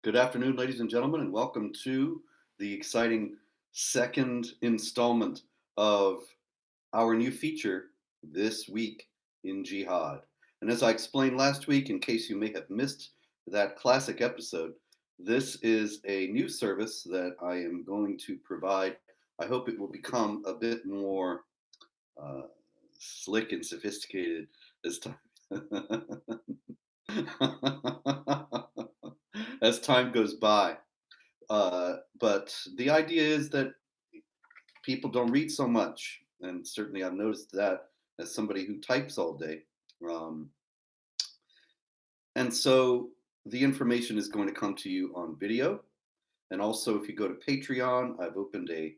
Good afternoon, ladies and gentlemen, and welcome to the exciting second installment of our new feature this week in Jihad. And as I explained last week, in case you may have missed that classic episode, this is a new service that I am going to provide. I hope it will become a bit more uh, slick and sophisticated as time. As time goes by. But the idea is that people don't read so much, and certainly I've noticed that as somebody who types all day. Um, and so the information is going to come to you on video. And also, if you go to Patreon, I've opened a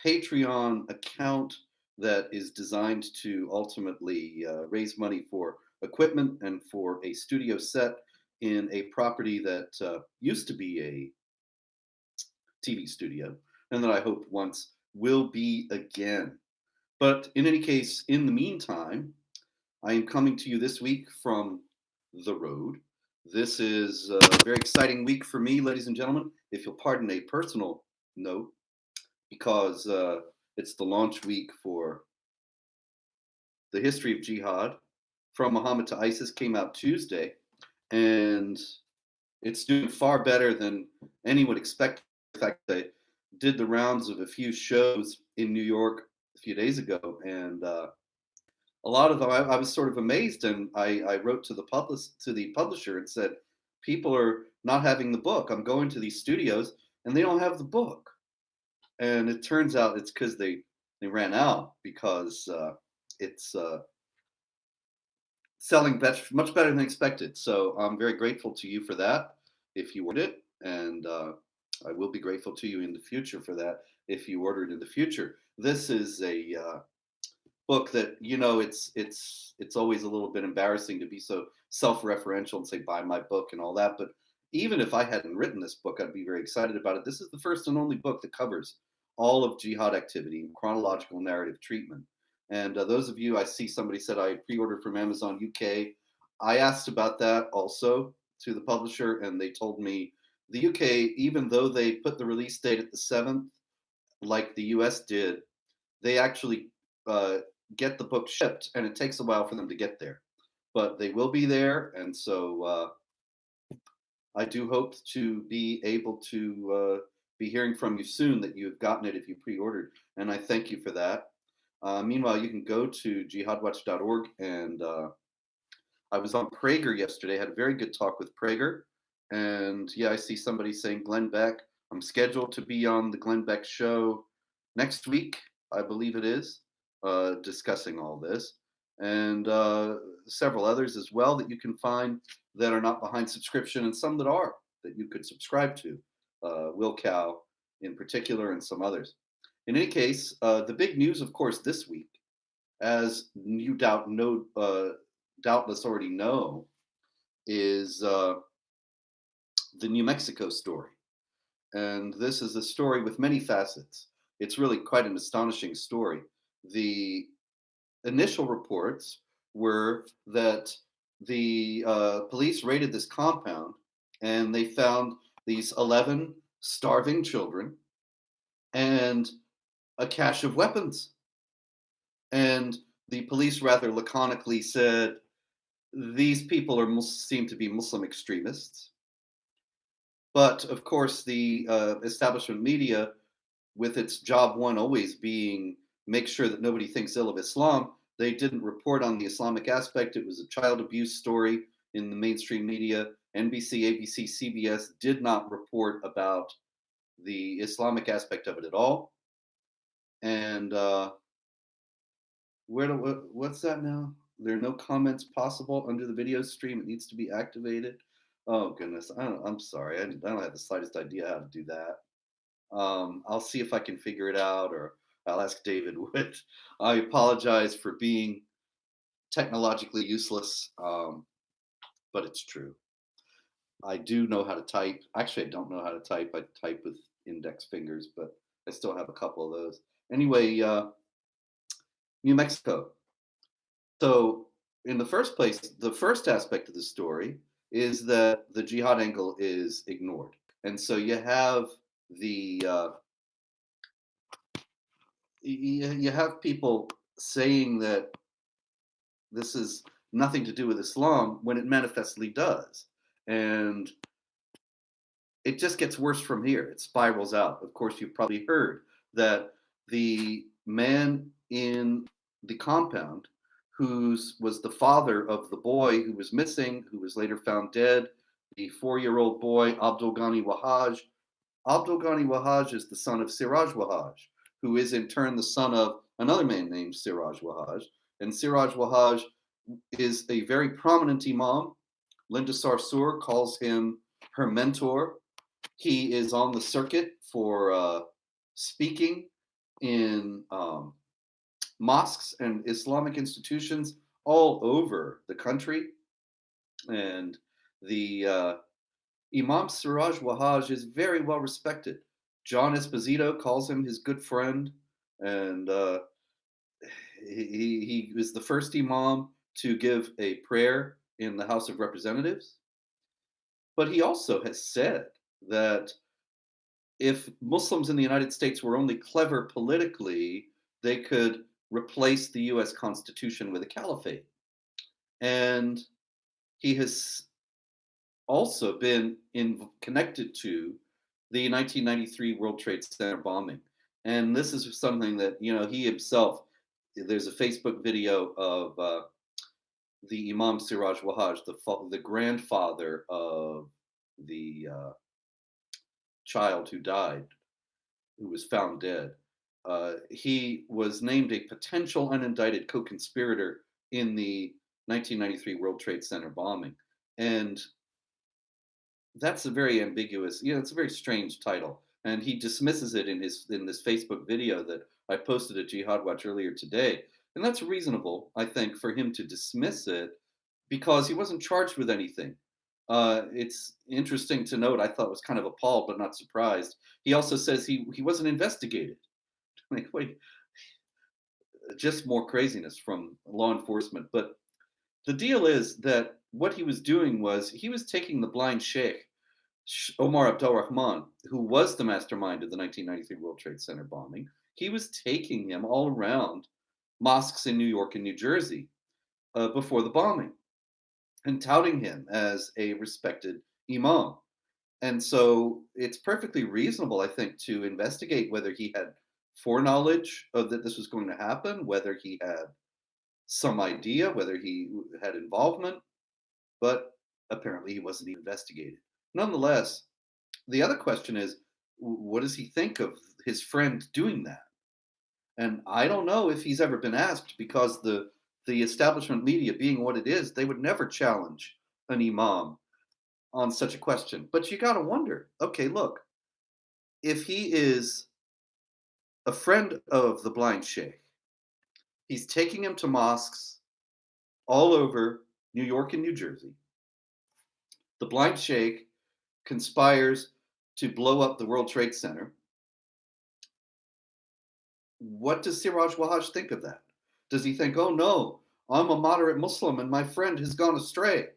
Patreon account that is designed to ultimately raise money for equipment and for a studio set in a property that used to be a TV studio, and that I hope once will be again. But in any case, in the meantime, I am coming to you this week from the road. This is a very exciting week for me, ladies and gentlemen, if you'll pardon a personal note, because it's the launch week for The History of Jihad From Muhammad to ISIS came out Tuesday, and it's doing far better than any would expect. In fact, I did the rounds of a few shows in New York a few days ago, and a lot of them I was sort of amazed, and I wrote to the publisher and said, "People are not having the book. I'm going to these studios, and they don't have the book." And it turns out it's because they ran out because it's selling much better than expected. So I'm very grateful to you for that if you ordered it, and I will be grateful to you in the future for that if you order it in the future. This is a book that it's always a little bit embarrassing to be so self-referential and say buy my book and all that. But even if I hadn't written this book, I'd be very excited about it. This is the first and only book that covers all of jihad activity in chronological narrative treatment. And those of you, I see somebody said I pre-ordered from Amazon UK. I asked about that also to the publisher, and they told me the UK, even though they put the release date at the 7th, like the US did, they actually uh, get the book shipped, and it takes a while for them to get there. But they will be there, and so I do hope to be able to be hearing from you soon that you have gotten it if you pre-ordered, and I thank you for that. Meanwhile, you can go to jihadwatch.org, and I was on Prager yesterday. Had a very good talk with Prager, and yeah, I see somebody saying Glenn Beck. I'm scheduled to be on the Glenn Beck show next week, I believe it is, discussing all this, and several others as well that you can find that are not behind subscription, and some that are that you could subscribe to. Will Cow in particular, and some others. In any case, the big news, of course, this week, as you doubtless already know, is the New Mexico story. And this is a story with many facets. It's really quite an astonishing story. The initial reports were that the police raided this compound and they found these 11 starving children and a cache of weapons. And the police rather laconically said, these people seem to be Muslim extremists. But of course, the establishment media, with its job one always being make sure that nobody thinks ill of Islam, they didn't report on the Islamic aspect. It was a child abuse story in the mainstream media. NBC, ABC, CBS did not report about the Islamic aspect of it at all. And what's that now? There are no comments possible under the video stream. It needs to be activated. Oh goodness, I'm sorry. I don't have the slightest idea how to do that. I'll see if I can figure it out, or I'll ask David Wood. I apologize for being technologically useless, but it's true. I do know how to type. Actually, I don't know how to type. I type with index fingers, but I still have a couple of those. Anyway, New Mexico. So, in the first place, the first aspect of the story is that the jihad angle is ignored. And so you have the you have people saying that this is nothing to do with Islam when it manifestly does. And it just gets worse from here. It spirals out. Of course, you've probably heard that the man in the compound, who was the father of the boy who was missing, who was later found dead, the 4-year-old boy, Abdul Ghani Wahaj. Abdul Ghani Wahaj is the son of Siraj Wahaj, who is in turn the son of another man named Siraj Wahaj. And Siraj Wahaj is a very prominent imam. Linda Sarsour calls him her mentor. He is on the circuit for speaking in mosques and Islamic institutions all over the country. And the Imam Siraj Wahaj is very well respected. John Esposito calls him his good friend, and he was the first imam to give a prayer in the House of Representatives. But he also has said that if Muslims in the United States were only clever politically, they could replace the US Constitution with a caliphate. And he has also been connected to the 1993 World Trade Center bombing. And this is something that, he himself, there's a Facebook video of the Imam Siraj Wahaj, the grandfather of the child who died, who was found dead. He was named a potential unindicted co-conspirator in the 1993 World Trade Center bombing. And that's a very ambiguous, it's a very strange title. And he dismisses it in this Facebook video that I posted at Jihad Watch earlier today. And that's reasonable, I think, for him to dismiss it because he wasn't charged with anything. It's interesting to note, I thought was kind of appalled but not surprised. He also says he wasn't investigated. Like, wait, just more craziness from law enforcement. But the deal is that what he was doing was he was taking the blind sheikh, Omar Abdul Rahman, who was the mastermind of the 1993 World Trade Center bombing. He was taking him all around mosques in New York and New Jersey before the bombing and touting him as a respected imam. And so it's perfectly reasonable, I think, to investigate whether he had foreknowledge of that this was going to happen, whether he had some idea, whether he had involvement, but apparently he wasn't even investigated. Nonetheless, the other question is, what does he think of his friend doing that? And I don't know if he's ever been asked because the establishment media being what it is, they would never challenge an imam on such a question. But you got to wonder, okay, look, if he is a friend of the blind sheikh, he's taking him to mosques all over New York and New Jersey. The blind sheikh conspires to blow up the World Trade Center. What does Siraj Wahaj think of that? Does he think, oh no, I'm a moderate Muslim and my friend has gone astray?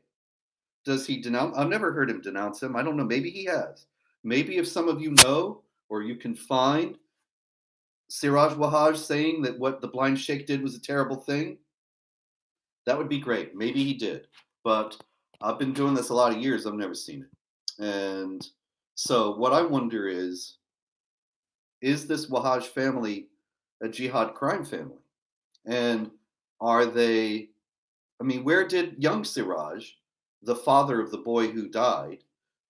Does he denounce? I've never heard him denounce him. I don't know. Maybe he has. Maybe if some of you know or you can find Siraj Wahaj saying that what the blind sheikh did was a terrible thing, that would be great. Maybe he did. But I've been doing this a lot of years. I've never seen it. And so what I wonder is this Wahaj family a jihad crime family? And are they, where did young Siraj, the father of the boy who died,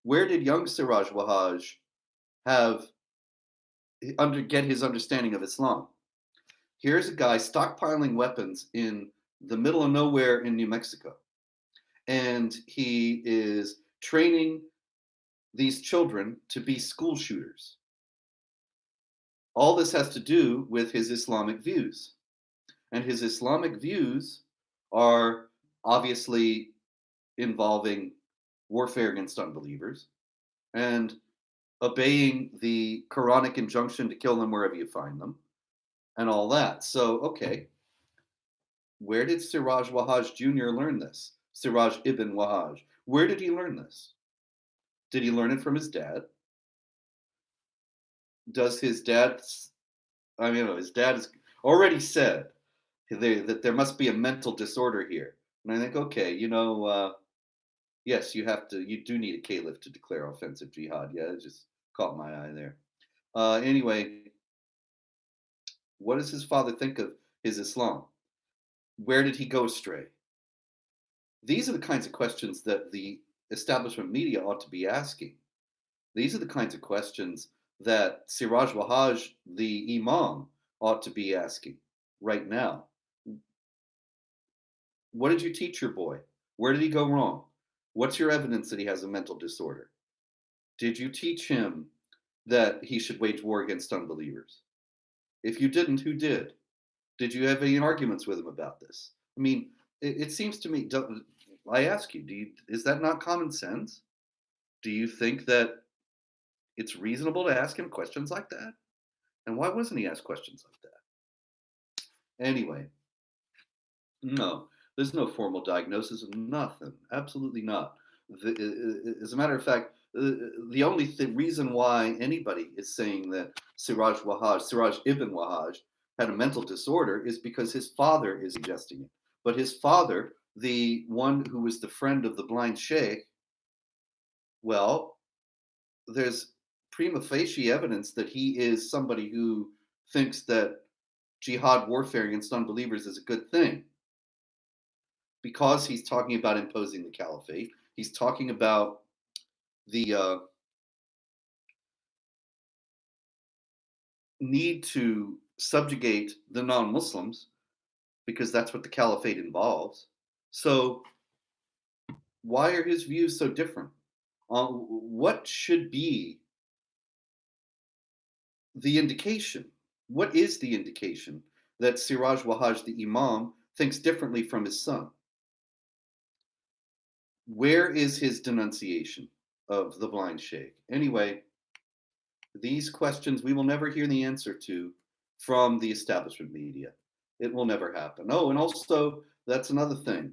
where did young Siraj Wahaj get his understanding of Islam? Here's a guy stockpiling weapons in the middle of nowhere in New Mexico. And he is training these children to be school shooters. All this has to do with his Islamic views. And his Islamic views are obviously involving warfare against unbelievers and obeying the Quranic injunction to kill them wherever you find them and all that. So, okay, where did Siraj Wahaj Jr. learn this? Siraj ibn Wahaj. Where did he learn this? Did he learn it from his dad? Does his dad? I mean, his dad has already said that there must be a mental disorder here, and I think, okay, yes, you do need a caliph to declare offensive jihad. Yeah, it just caught my eye there. Anyway, what does his father think of his Islam? Where did he go astray? These are the kinds of questions that the establishment media ought to be asking. These are the kinds of questions that Siraj Wahaj, the Imam, ought to be asking right now. What did you teach your boy? Where did he go wrong? What's your evidence that he has a mental disorder? Did you teach him that he should wage war against unbelievers? If you didn't, who did? Did you have any arguments with him about this? I mean, it seems to me, I ask you, is that not common sense? Do you think that it's reasonable to ask him questions like that? And why wasn't he asked questions like that? Anyway, no, there's no formal diagnosis of nothing. Absolutely not. As a matter of fact, the only reason why anybody is saying that Siraj ibn Wahaj, had a mental disorder is because his father is suggesting it. But his father, the one who was the friend of the blind sheikh, well, there's prima facie evidence that he is somebody who thinks that jihad warfare against unbelievers is a good thing because he's talking about imposing the caliphate. He's talking about the need to subjugate the non Muslims because that's what the caliphate involves. So, why are his views so different? What should be the indication? What is the indication that Siraj Wahaj, the Imam, thinks differently from his son? Where is his denunciation of the blind sheikh? Anyway, these questions we will never hear the answer to from the establishment media. It will never happen. Oh, and also, that's another thing.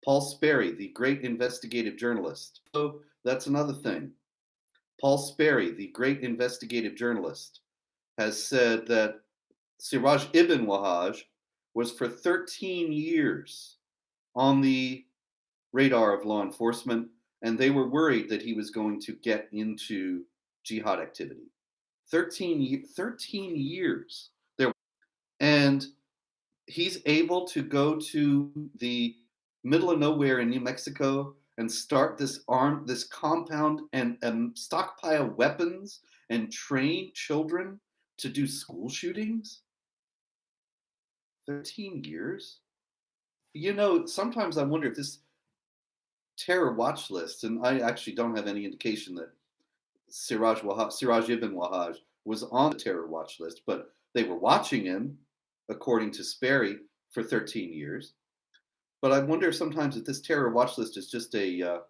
Paul Sperry, the great investigative journalist. So that's another thing. Paul Sperry, the great investigative journalist, has said that Siraj ibn Wahaj was for 13 years on the radar of law enforcement, and they were worried that he was going to get into jihad activity. 13 years there, and he's able to go to the middle of nowhere in New Mexico and start this compound and stockpile weapons and train children to do school shootings. 13 years. Sometimes I wonder if this terror watch list, and I actually don't have any indication that Siraj ibn Wahaj was on the terror watch list, but they were watching him, according to Sperry, for 13 years. But I wonder sometimes if this terror watch list is just a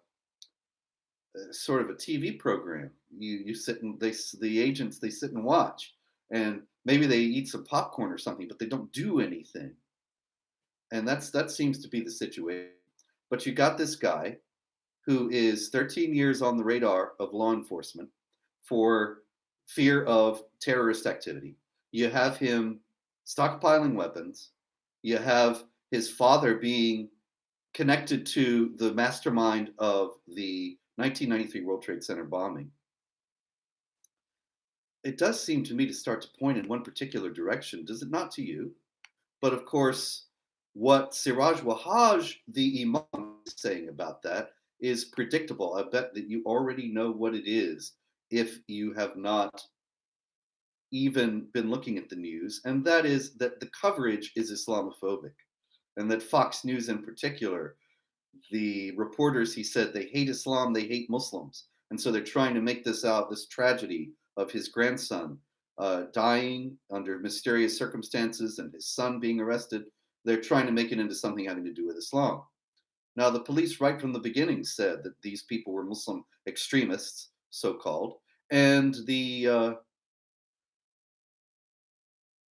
sort of a TV program. You sit and the agents, they sit and watch, and maybe they eat some popcorn or something, but they don't do anything. And that seems to be the situation. But you got this guy who is 13 years on the radar of law enforcement for fear of terrorist activity. You have him stockpiling weapons. You have his father being connected to the mastermind of the 1993 World Trade Center bombing. It does seem to me to start to point in one particular direction, does it not to you? But of course, what Siraj Wahaj, the Imam, is saying about that is predictable. I bet that you already know what it is if you have not even been looking at the news, and that is that the coverage is Islamophobic, and that Fox News in particular, the reporters, he said, they hate Islam, they hate Muslims, and so they're trying to make this tragedy of his grandson dying under mysterious circumstances and his son being arrested. They're trying to make it into something having to do with Islam. Now, the police, right from the beginning, said that these people were Muslim extremists, so called, and the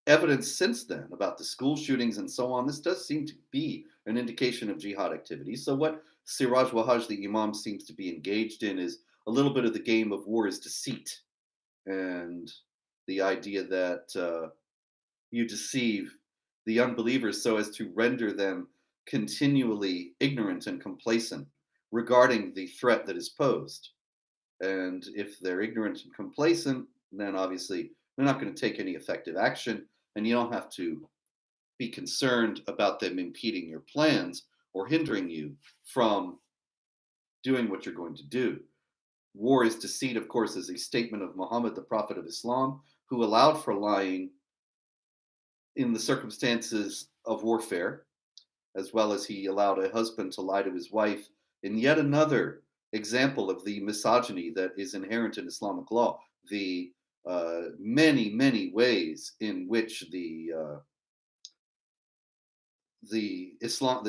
evidence since then about the school shootings and so on, this does seem to be an indication of jihad activity. So, what Siraj Wahaj, the Imam, seems to be engaged in is a little bit of the game of war is deceit. And the idea that you deceive the unbelievers so as to render them continually ignorant and complacent regarding the threat that is posed. And if they're ignorant and complacent, then obviously they're not going to take any effective action, and you don't have to be concerned about them impeding your plans or hindering you from doing what you're going to do. War is deceit, of course, is a statement of Muhammad, the Prophet of Islam, who allowed for lying in the circumstances of warfare, as well as he allowed a husband to lie to his wife in yet another example of the misogyny that is inherent in Islamic law. The many, many ways in which the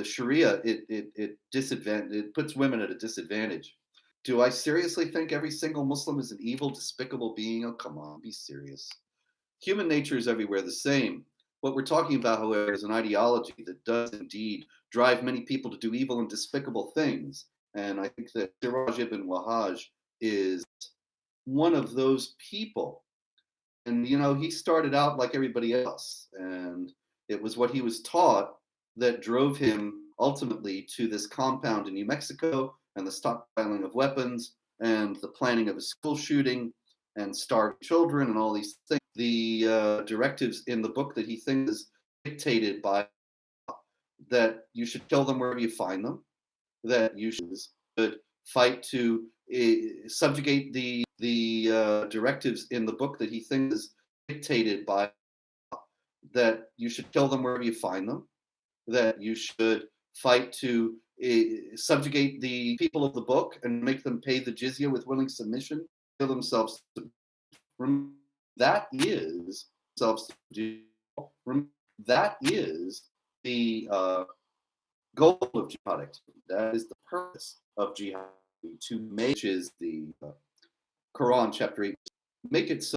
Sharia, it puts women at a disadvantage. Do I seriously think every single Muslim is an evil, despicable being? Oh, come on, be serious. Human nature is everywhere the same. What we're talking about, however, is an ideology that does indeed drive many people to do evil and despicable things. And I think that Siraj ibn Wahhaj is one of those people. And, he started out like everybody else. And it was what he was taught that drove him ultimately to this compound in New Mexico and the stockpiling of weapons and the planning of a school shooting and starving children and all these things. The directives in the book that he thinks is dictated by that you should kill them wherever you find them, that you should fight to subjugate the directives in the book that he thinks is dictated by that you should kill them wherever you find them, that you should fight to subjugate the people of the book and make them pay the jizya with willing submission, kill themselves. That is self. That is the goal of jihad activity. That is the purpose of jihad, to make is the Quran chapter 8, make it so